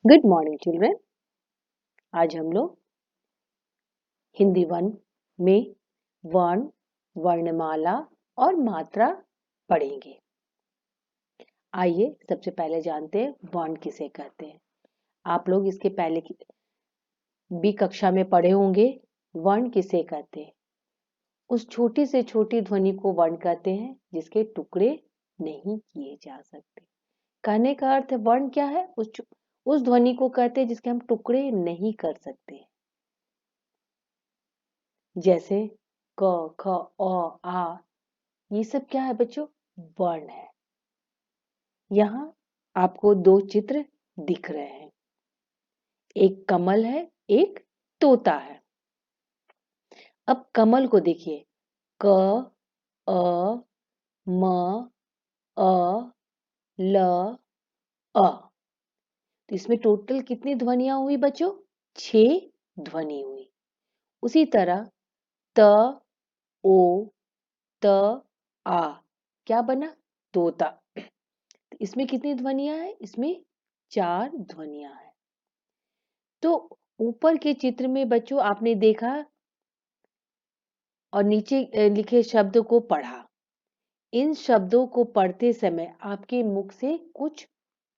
Good morning children. आज हम लोग हिंदी वन में वर्ण, वर्णमाला और मात्रा पढ़ेंगे। आइए सबसे पहले जानते हैं वर्ण किसे कहते हैं। आप लोग इसके पहले की भी कक्षा में पढ़े होंगे। वर्ण किसे कहते हैं? उस छोटी से छोटी ध्वनि को वर्ण कहते हैं जिसके टुकड़े नहीं किए जा सकते। कहने का अर्थ है वर्ण क्या है? उस ध्वनि को कहते हैं जिसके हम टुकड़े नहीं कर सकते। जैसे क, ख, अ, आ, ये सब क्या है बच्चों? वर्ण है। यहाँ आपको दो चित्र दिख रहे हैं, एक कमल है, एक तोता है। अब कमल को देखिए, क, अ, म, अ, ल, अ। तो इसमें टोटल कितनी ध्वनियां हुई बच्चों? 6 ध्वनि हुई। उसी तरह त, ओ, त, आ क्या बना? तोता। इसमें कितनी ध्वनियां हैं? इसमें 4 ध्वनियां हैं। तो ऊपर के चित्र में बच्चों आपने देखा और नीचे लिखे शब्द को पढ़ा। इन शब्दों को पढ़ते समय आपके मुख से कुछ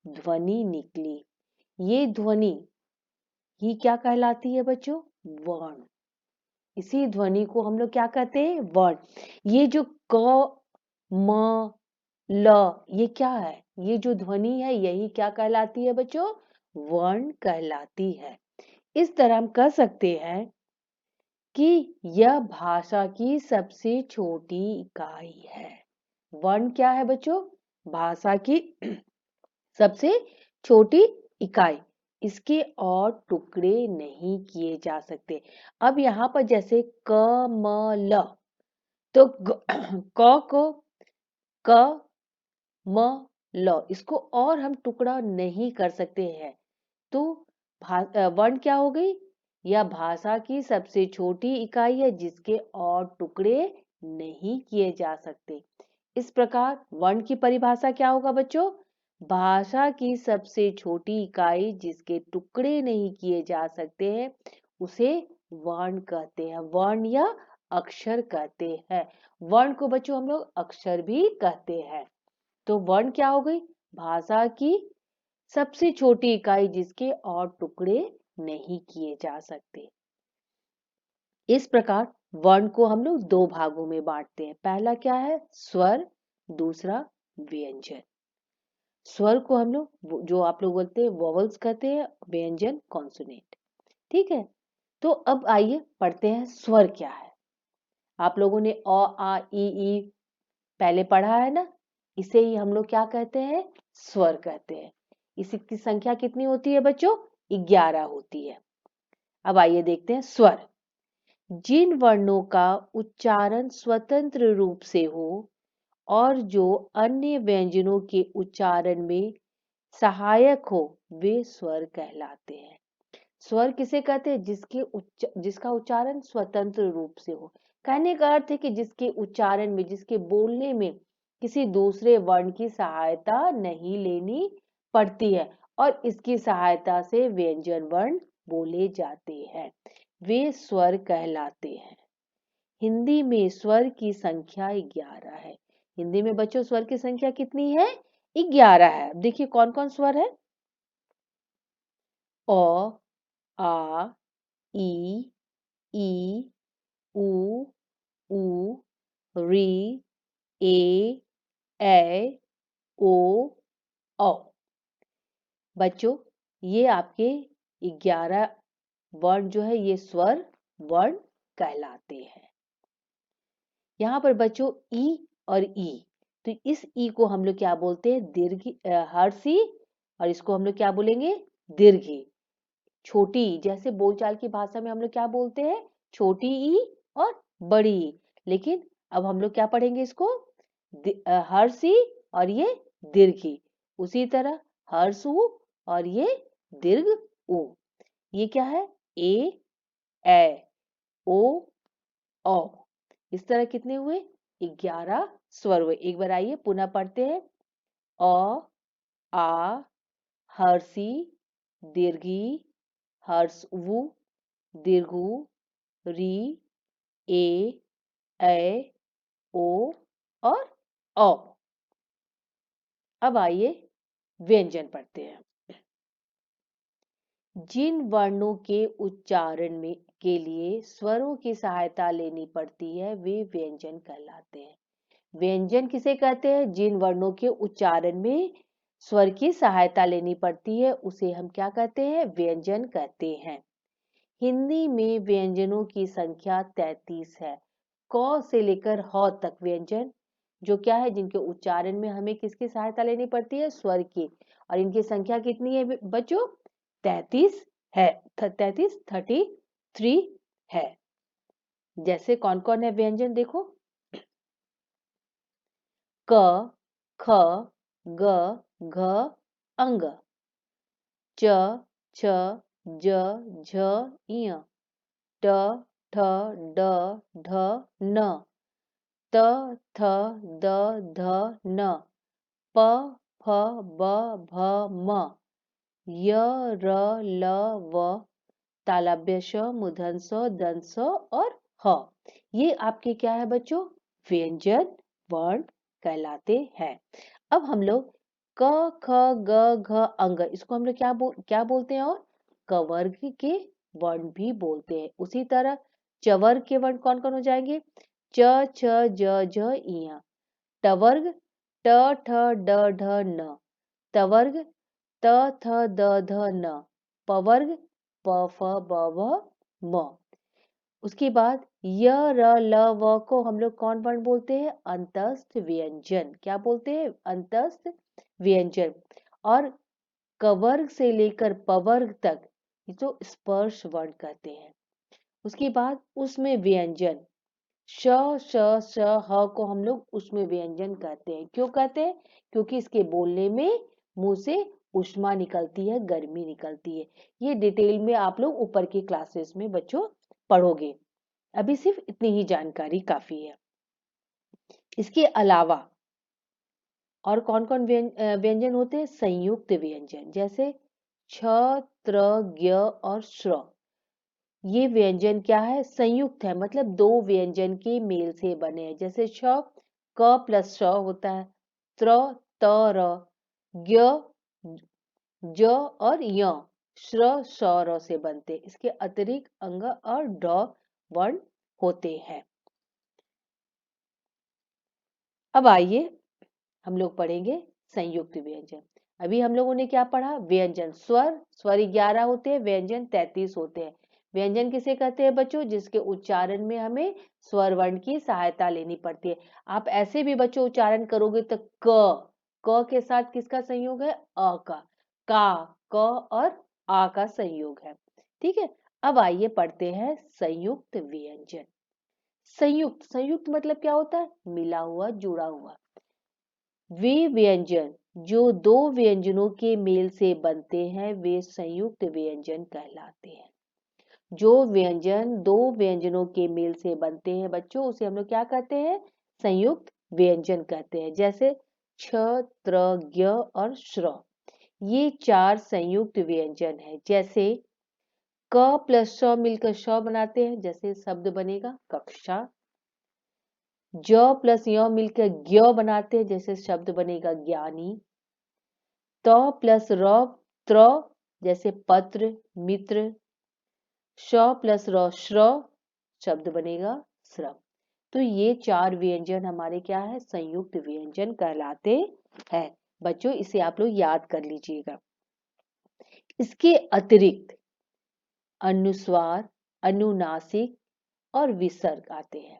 ध्वनि निकली। ये ध्वनि ही क्या कहलाती है बच्चों? वर्ण। इसी ध्वनि को हम लोग क्या कहते हैं? वर्ण। ये जो क, म, ल, ये क्या है? ये जो ध्वनि है यही क्या कहलाती है बच्चों? वर्ण कहलाती है। इस तरह हम कह सकते हैं कि यह भाषा की सबसे छोटी इकाई है। वर्ण क्या है बच्चों? भाषा की सबसे छोटी इकाई। इसके और टुकड़े नहीं किए जा सकते। अब यहाँ पर जैसे क, म, ल, तो क को क, म, ल इसको और हम टुकड़ा नहीं कर सकते हैं। तो वर्ण क्या हो गई? यह भाषा की सबसे छोटी इकाई है जिसके और टुकड़े नहीं किए जा सकते। इस प्रकार वर्ण की परिभाषा क्या होगा बच्चों? भाषा की सबसे छोटी इकाई जिसके टुकड़े नहीं किए जा सकते हैं उसे वर्ण कहते हैं। वर्ण या अक्षर कहते हैं। वर्ण को बच्चों हम लोग अक्षर भी कहते हैं। तो वर्ण क्या हो गई? भाषा की सबसे छोटी इकाई जिसके और टुकड़े नहीं किए जा सकते। इस प्रकार वर्ण को हम लोग 2 भागों में बांटते हैं। पहला क्या है? स्वर, दूसरा व्यंजन। स्वर को हम लोग जो आप लोग बोलते हैं वोवेल्स कहते हैं, व्यंजन कॉन्सोनेंट। ठीक है। तो अब आइए पढ़ते हैं स्वर क्या है। आप लोगों ने अ, आ, ई पहले पढ़ा है ना? इसे ही हम लोग क्या कहते हैं? स्वर कहते हैं। इसकी संख्या कितनी होती है बच्चों? 11 होती है। अब आइए देखते हैं स्वर। जिन वर्णों का उच्चारण स्वतंत्र रूप से हो और जो अन्य व्यंजनों के उच्चारण में सहायक हो वे स्वर कहलाते हैं। स्वर किसे कहते हैं? जिसका उच्चारण स्वतंत्र रूप से हो। कहने का अर्थ है कि जिसके उच्चारण में, जिसके बोलने में किसी दूसरे वर्ण की सहायता नहीं लेनी पड़ती है और इसकी सहायता से व्यंजन वर्ण बोले जाते हैं, वे स्वर कहलाते हैं। हिंदी में स्वर की संख्या 11 है। हिंदी में बच्चों स्वर की संख्या कितनी है? 11 है। देखिए कौन कौन स्वर है? अ, आ, ई, ई, उ, ऊ, री, ए, ओ, औ। बच्चों ये आपके 11 वर्ण जो है ये स्वर वर्ण कहलाते हैं। यहाँ पर बच्चों ई और ई, तो इस ई को हम लोग क्या बोलते हैं? हर्षी, और इसको हम लोग क्या बोलेंगे? दीर्घी। छोटी ई, जैसे बोलचाल की भाषा में हम लोग क्या बोलते हैं? छोटी ई और बड़ी ई। लेकिन अब हम लोग क्या पढ़ेंगे इसको? हर्ष ई और ये दीर्घी। उसी तरह हर्ष उ और ये दीर्घ उ। ये क्या है? ए, ओ, औ। इस तरह कितने हुए? 11 स्वर हुए। एक बार आइए पुनः पढ़ते हैं। अ, आ, हर्षी, दीर्घी, हर्ष उ, दीर्घु, री, ए, ओ और औ। अब आइए व्यंजन पढ़ते हैं। जिन वर्णों के उच्चारण में के लिए स्वरों की सहायता लेनी पड़ती है वे व्यंजन कहलाते हैं। व्यंजन किसे कहते हैं? जिन वर्णों के उच्चारण में स्वर की सहायता लेनी पड़ती है उसे हम क्या कहते हैं? व्यंजन कहते हैं। हिंदी में व्यंजनों की संख्या 33 है। क से लेकर ह तक व्यंजन जो क्या है, जिनके उच्चारण में हमें किसकी सहायता लेनी पड़ती है? स्वर की। और इनकी संख्या कितनी है बच्चों? 33 है। 33 है। जैसे कौन कौन है व्यंजन देखो। क, ख, ग, घ, अंग। च, छ, ज, झ, ञ। ट, ठ, ड, ढ, न। त, थ, द, ध, न। प, फ, ब, भ, म। य, र, ल, व। तालव्य श, मूर्धन्य ष, दंत स और ह। ये आपके क्या है बच्चों? व्यंजन वर्ण कहलाते हैं। अब हम लोग क, ख, ग, घ, अंग, इसको हम लोग क्या बोलते हैं? और क वर्ग के वर्ण भी बोलते हैं। उसी तरह च वर्ग के वर्ण कौन कौन हो जाएंगे? च, छ, ज, झ, ञ। ट वर्ग ट, ठ, ड, ढ, न। त वर्ग त, थ, द, ध, न। प वर्ग प, फ, ब, भ, म। उसके बाद य, र, ल, व को हम लोग कौन वर्ण बोलते हैं? अंतस्थ व्यंजन। क्या बोलते हैं? अंतस्थ व्यंजन। और क वर्ग से लेकर प वर्ग तक तो स्पर्श वर्ण कहते हैं। उसके बाद उसमें व्यंजन श, श, श, ह को हम लोग उसमें व्यंजन कहते हैं। क्यों कहते हैं? क्योंकि इसके बोलने में मुंह से ऊष्मा निकलती है, गर्मी निकलती है। ये डिटेल में आप लोग ऊपर की क्लासेस में बच्चों पढ़ोगे। अभी सिर्फ इतनी ही जानकारी काफी है। इसके अलावा और कौन कौन व्यंजन होते हैं? संयुक्त व्यंजन, जैसे छ, त्र, ज्ञ और श्र। ये व्यंजन क्या है? संयुक्त है, मतलब दो व्यंजन के मेल से बने हैं। जैसे छ क प्लस श होता है, त्र त र, ज्ञ ज और य श्र श र से बनते। इसके अतिरिक्त अंग और ड वर्ण होते हैं। अब आइए हम लोग पढ़ेंगे संयुक्त व्यंजन। अभी हम लोगों ने क्या पढ़ा? व्यंजन स्वर 11 होते हैं, व्यंजन 33 होते हैं। व्यंजन किसे कहते हैं बच्चों? जिसके उच्चारण में हमें स्वर वर्ण की सहायता लेनी पड़ती है। आप ऐसे भी बच्चों उच्चारण करोगे तो क के साथ किसका संयोग है? अ का। क और आ का संयोग है। ठीक है। अब आइए पढ़ते हैं संयुक्त व्यंजन। संयुक्त मतलब क्या होता है? मिला हुआ, जुड़ा हुआ। वे व्यंजन जो दो व्यंजनों के मेल से बनते हैं वे संयुक्त व्यंजन कहलाते हैं। जो व्यंजन दो व्यंजनों के मेल से बनते हैं बच्चों, उसे हम लोग क्या कहते हैं? संयुक्त व्यंजन कहते हैं। जैसे छ, त्र, ज्ञ और श्र, ये चार संयुक्त व्यंजन है। जैसे क प्लस श मिलकर श बनाते हैं, जैसे शब्द बनेगा कक्षा। ज प्लस य मिलकर ज्ञ बनाते हैं, जैसे शब्द बनेगा ज्ञानी। त प्लस र त्र, जैसे पत्र, मित्र। श प्लस र श्र, शब्द बनेगा श्रम। तो ये चार व्यंजन हमारे क्या है? संयुक्त व्यंजन कहलाते हैं। बच्चों इसे आप लोग याद कर लीजिएगा। इसके अतिरिक्त अनुस्वार, अनुनासिक और विसर्ग आते हैं।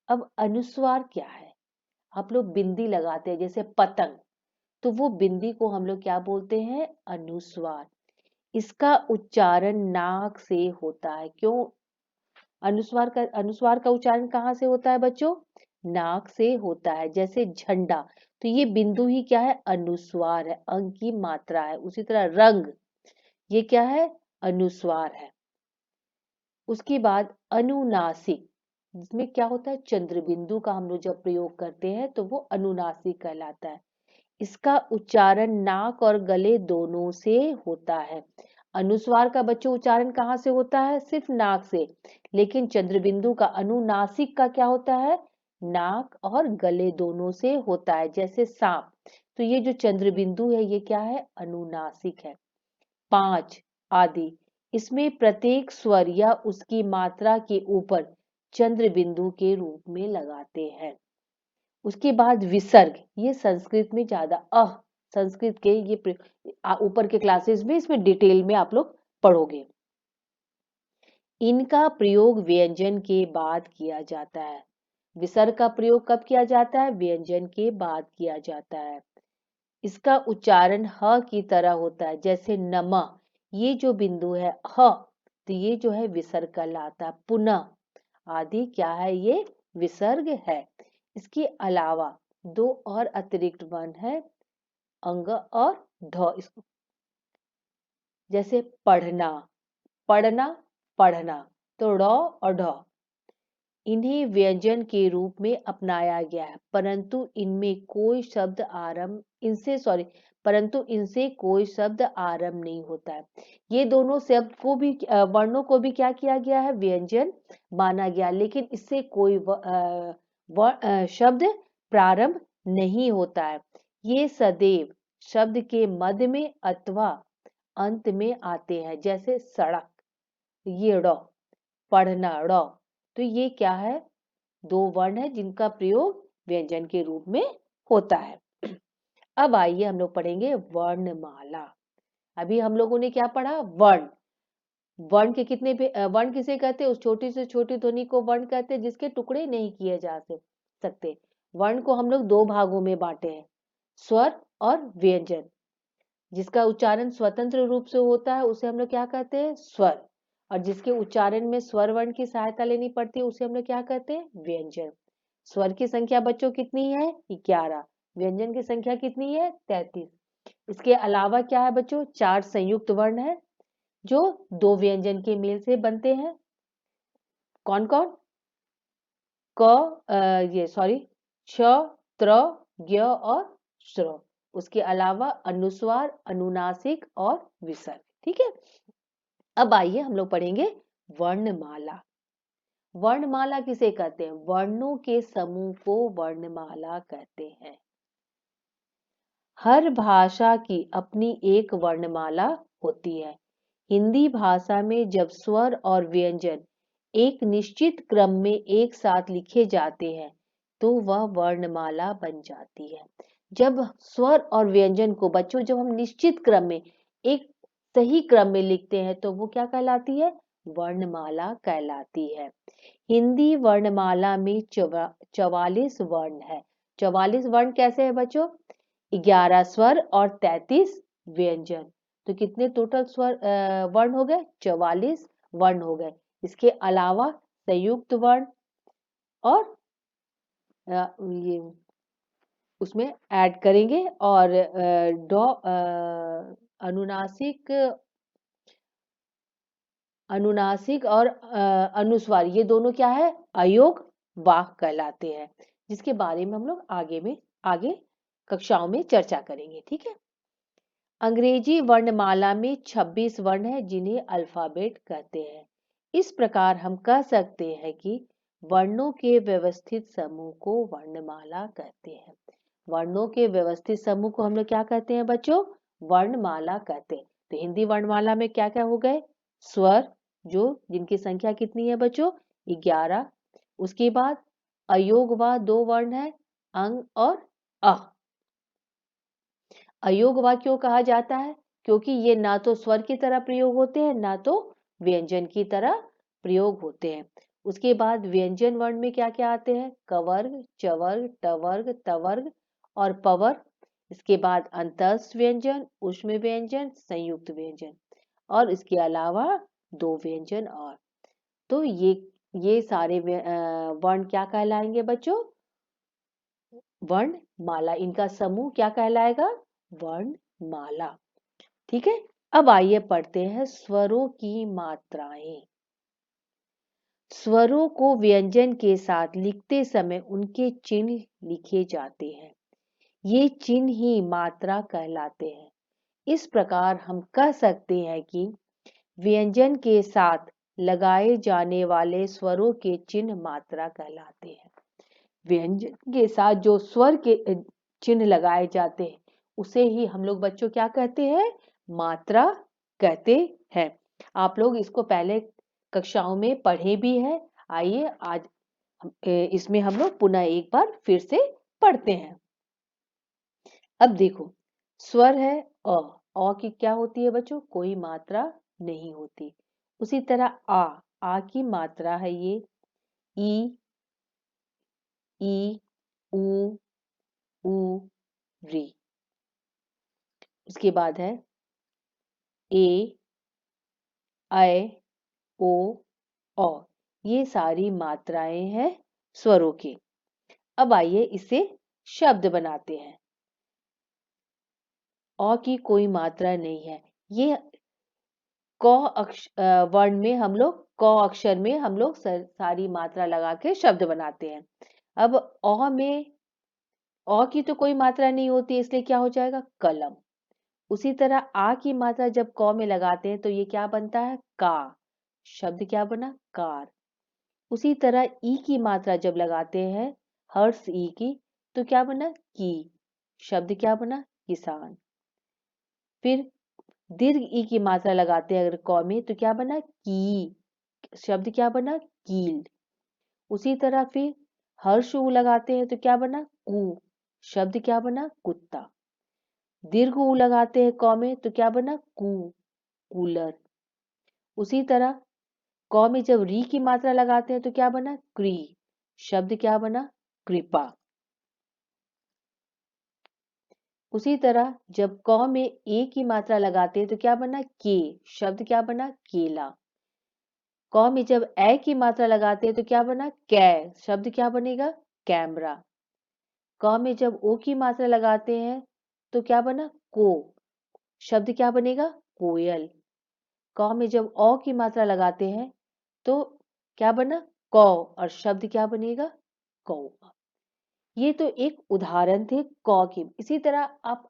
अब अनुस्वार क्या है? आप लोग बिंदी लगाते हैं, जैसे पतंग, तो वो बिंदी को हम लोग क्या बोलते हैं? अनुस्वार। इसका उच्चारण नाक से होता है। क्यों? अनुस्वार का उच्चारण कहाँ से होता है बच्चों? नाक से होता है। जैसे झंडा, तो ये बिंदु ही क्या है? अनुस्वार है, अंग की मात्रा है। उसी तरह रंग, ये क्या है? अनुस्वार है। उसके बाद अनुनासिक, जिसमें क्या होता है? चंद्र बिंदु का हम लोग जब प्रयोग करते हैं तो वो अनुनासिक कहलाता है। इसका उच्चारण नाक और गले दोनों से होता है। अनुस्वार का बच्चों उच्चारण कहाँ से होता है? सिर्फ नाक से। लेकिन चंद्रबिंदु का अनुनासिक का क्या होता है? नाक और गले दोनों से होता है, जैसे सांप। तो ये जो चंद्रबिंदु है ये क्या है? अनुनासिक है। 5 आदि, इसमें प्रत्येक स्वर या उसकी मात्रा के ऊपर चंद्रबिंदु के रूप में लगाते हैं। उसके बाद विसर्ग, ये संस्कृत में ज्यादा संस्कृत के ये ऊपर के क्लासेस में इसमें डिटेल में आप लोग पढ़ोगे। इनका प्रयोग व्यंजन के बाद किया जाता है। विसर्ग का प्रयोग कब किया जाता है? व्यंजन के बाद किया जाता है। इसका उच्चारण ह की तरह होता है, जैसे नमा, ये जो बिंदु है ह, तो ये जो है विसर्ग कहलाता है। पुनः आदि क्या है? ये विसर्ग है। इसके अलावा दो और अतिरिक्त वर्ण है, अंग और ढ। इसको जैसे पढ़ना, पढ़ना, पढ़ना, तो ड़ और ढ, इन्हें व्यंजन के रूप में अपनाया गया है, परंतु इनमें कोई शब्द आरंभ परंतु इनसे कोई शब्द आरंभ नहीं होता है। ये दोनों शब्द को भी वर्णों को भी क्या किया गया है? व्यंजन माना गया, लेकिन इससे कोई शब्द प्रारंभ नहीं होता है। ये सदैव शब्द के मध्य में अथवा अंत में आते हैं, जैसे सड़क, ये ड़, पढ़ना ड़। तो ये क्या है? दो वर्ण है जिनका प्रयोग व्यंजन के रूप में होता है। अब आइए हम लोग पढ़ेंगे वर्णमाला। अभी हम लोगों ने क्या पढ़ा? वर्ण। वर्ण के कितने वर्ण किसे कहते हैं? उस छोटी से छोटी ध्वनि को वर्ण कहते हैं जिसके टुकड़े नहीं किए जा सकते। वर्ण को हम लोग दो भागों में बांटे हैं, स्वर और व्यंजन। जिसका उच्चारण स्वतंत्र रूप से होता है उसे हम लोग क्या कहते हैं? स्वर। और जिसके उच्चारण में स्वर वर्ण की सहायता लेनी पड़ती है उसे हम लोग क्या कहते हैं? व्यंजन। स्वर की संख्या बच्चों कितनी है? 11। व्यंजन की संख्या कितनी है? 33। इसके अलावा क्या है बच्चों? 4 संयुक्त वर्ण है जो दो व्यंजन के मेल से बनते हैं। कौन कौन? छ, त्र, ज्ञ और श्र। उसके अलावा अनुस्वार, अनुनासिक और विसर्ग। ठीक है। अब आइए हम लोग पढ़ेंगे वर्णमाला। वर्णमाला किसे कहते हैं? वर्णों के समूह को वर्णमाला कहते हैं। हर भाषा की अपनी एक वर्णमाला होती है। हिंदी भाषा में जब स्वर और व्यंजन एक निश्चित क्रम में एक साथ लिखे जाते हैं तो वह वर्णमाला बन जाती है। जब स्वर और व्यंजन को बच्चों जब हम निश्चित क्रम में एक सही क्रम में लिखते हैं तो वो क्या कहलाती है? वर्णमाला कहलाती है। हिंदी वर्णमाला में 44 वर्ण है। 44 वर्ण कैसे है बच्चों? 11 स्वर और 33 व्यंजन। तो कितने टोटल स्वर वर्ण हो गए? 44 वर्ण हो गए। इसके अलावा संयुक्त वर्ण और ये उसमें ऐड करेंगे और अनुनासिक अनुनासिक और अनुस्वार, ये दोनों क्या है? अयोग वाक कहलाते हैं, जिसके बारे में हम लोग आगे कक्षाओं में चर्चा करेंगे। ठीक है। अंग्रेजी वर्णमाला में 26 वर्ण है जिन्हें अल्फाबेट कहते हैं। इस प्रकार हम कह सकते हैं कि वर्णों के व्यवस्थित समूह को वर्णमाला कहते हैं। वर्णों के व्यवस्थित समूह को हम लोग क्या कहते हैं बच्चों? वर्णमाला कहते हैं। तो हिंदी वर्णमाला में क्या क्या हो गए? स्वर, जो जिनकी संख्या कितनी है बच्चों? 11। उसके बाद अयोगवा 2 वर्ण है, अंग और अ। अयोगवा क्यों कहा जाता है? क्योंकि ये ना तो स्वर की तरह प्रयोग होते हैं ना तो व्यंजन की तरह प्रयोग होते हैं। उसके बाद व्यंजन वर्ण में क्या क्या आते हैं? कवर्ग, चवर्ग, टवर्ग, तवर्ग और पवर्ग। इसके बाद अंतस्थ व्यंजन, ऊष्म व्यंजन, संयुक्त व्यंजन और इसके अलावा 2 व्यंजन और। तो ये सारे वर्ण क्या कहलाएंगे बच्चों? वर्णमाला। इनका समूह क्या कहलाएगा? वर्णमाला। ठीक है। अब आइए पढ़ते हैं स्वरों की मात्राएं। स्वरों को व्यंजन के साथ लिखते समय उनके चिन्ह लिखे जाते हैं। ये चिन्ह ही मात्रा कहलाते हैं। इस प्रकार हम कह सकते हैं कि व्यंजन के साथ लगाए जाने वाले स्वरों के चिन्ह मात्रा कहलाते हैं। व्यंजन के साथ जो स्वर के चिन्ह लगाए जाते हैं उसे ही हम लोग बच्चों क्या कहते हैं? मात्रा कहते हैं। आप लोग इसको पहले कक्षाओं में पढ़े भी हैं। आइए आज इसमें हम लोग पुनः एक बार फिर से पढ़ते हैं। अब देखो, स्वर है अ की क्या होती है बच्चों? कोई मात्रा नहीं होती। उसी तरह आ की मात्रा है ये ई, ऊ, ऊ, री। उसके बाद है ए, ऐ, ओ, औ। ये सारी मात्राएं हैं स्वरों की। अब आइए इसे शब्द बनाते हैं। अ की कोई मात्रा नहीं है। ये वर्ण में हम लोग क अक्षर में हम लोग सारी मात्रा लगा के शब्द बनाते हैं। अब अ में अ की तो कोई मात्रा नहीं होती, इसलिए क्या हो जाएगा? कलम। उसी तरह आ की मात्रा जब क में लगाते हैं तो ये क्या बनता है? का। शब्द क्या बना? कार। उसी तरह ई की मात्रा जब लगाते हैं हर्ष ई की तो क्या बना? की। शब्द क्या बना? किसान। फिर दीर्घ ई की मात्रा लगाते हैं अगर क में तो क्या बना? की। शब्द क्या बना? कील। उसी तरह फिर हर्ष ऊ लगाते हैं तो क्या बना? कू। शब्द क्या बना? कुत्ता। दीर्घ ऊ लगाते हैं क में तो क्या बना? कू। कूलर। उसी तरह क में जब री की मात्रा लगाते हैं तो क्या बना? क्री। शब्द क्या बना? कृपा। उसी तरह जब क में ए की मात्रा लगाते हैं तो क्या बना? के। शब्द क्या बना? केला। क में जब ए की मात्रा लगाते हैं तो क्या बना? कै। शब्द क्या बनेगा? कैमरा। क में जब ओ की मात्रा लगाते हैं तो क्या बना? को। शब्द क्या बनेगा? कोयल। क में जब औ की मात्रा लगाते हैं तो क्या बना? कौ। और शब्द क्या बनेगा? कौआ। ये तो एक उदाहरण थे क के। इसी तरह आप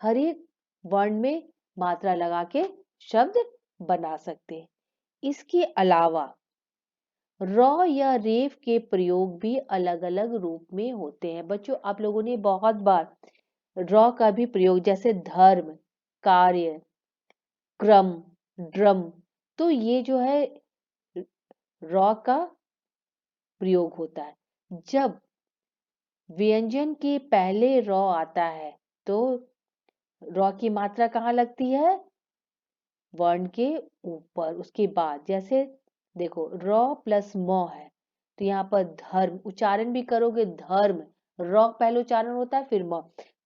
हर एक वर्ण में मात्रा लगा के शब्द बना सकते हैं। इसके अलावा र या रेफ के प्रयोग भी अलग अलग रूप में होते हैं। बच्चों आप लोगों ने बहुत बार र का भी प्रयोग, जैसे धर्म, कार्य, क्रम, ड्रम, तो ये जो है र का प्रयोग होता है। जब व्यंजन के पहले र आता है तो र की मात्रा कहाँ लगती है? वर्ण के ऊपर। उसके बाद जैसे देखो र प्लस म है तो यहाँ पर धर्म, उच्चारण भी करोगे धर्म, र पहले उच्चारण होता है फिर म,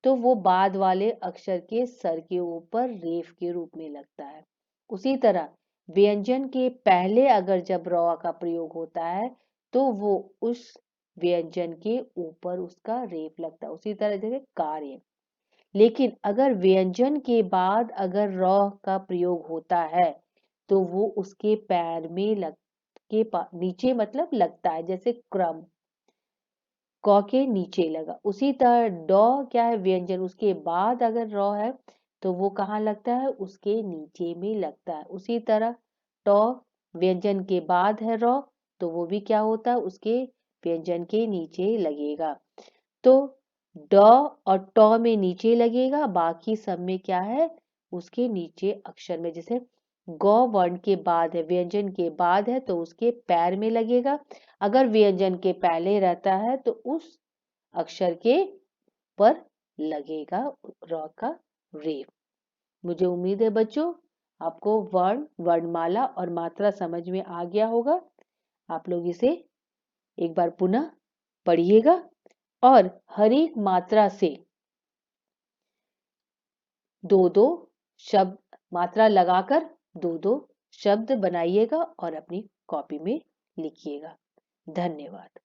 तो वो बाद वाले अक्षर के सर के ऊपर रेफ के रूप में लगता है। उसी तरह व्यंजन के पहले अगर जब र का प्रयोग होता है तो वो उस व्यंजन के ऊपर उसका रेफ लगता है। उसी तरह जैसे कार्य। लेकिन अगर व्यंजन के बाद अगर र का प्रयोग होता है तो वो उसके पैर में नीचे मतलब लगता है, जैसे क्रम, क के नीचे लगा। उसी तरह ड क्या है? व्यंजन, उसके बाद अगर र है तो वो कहाँ लगता है? उसके नीचे में लगता है। उसी तरह ट व्यंजन के बाद है र तो वो भी क्या होता है? उसके व्यंजन के नीचे लगेगा। तो ड और ट में नीचे लगेगा, बाकी सब में क्या है? उसके नीचे अक्षर में। जैसे ग वर्ण के बाद है, व्यंजन के बाद है तो उसके पैर में लगेगा। अगर व्यंजन के पहले रहता है तो उस अक्षर के पर लगेगा र का रेफ। मुझे उम्मीद है बच्चों आपको वर्ण, वर्णमाला और मात्रा समझ में आ गया होगा। आप लोग इसे एक बार पुनः पढ़िएगा और हर एक मात्रा से दो दो शब्द मात्रा लगाकर दो दो शब्द बनाइएगा और अपनी कॉपी में लिखिएगा। धन्यवाद।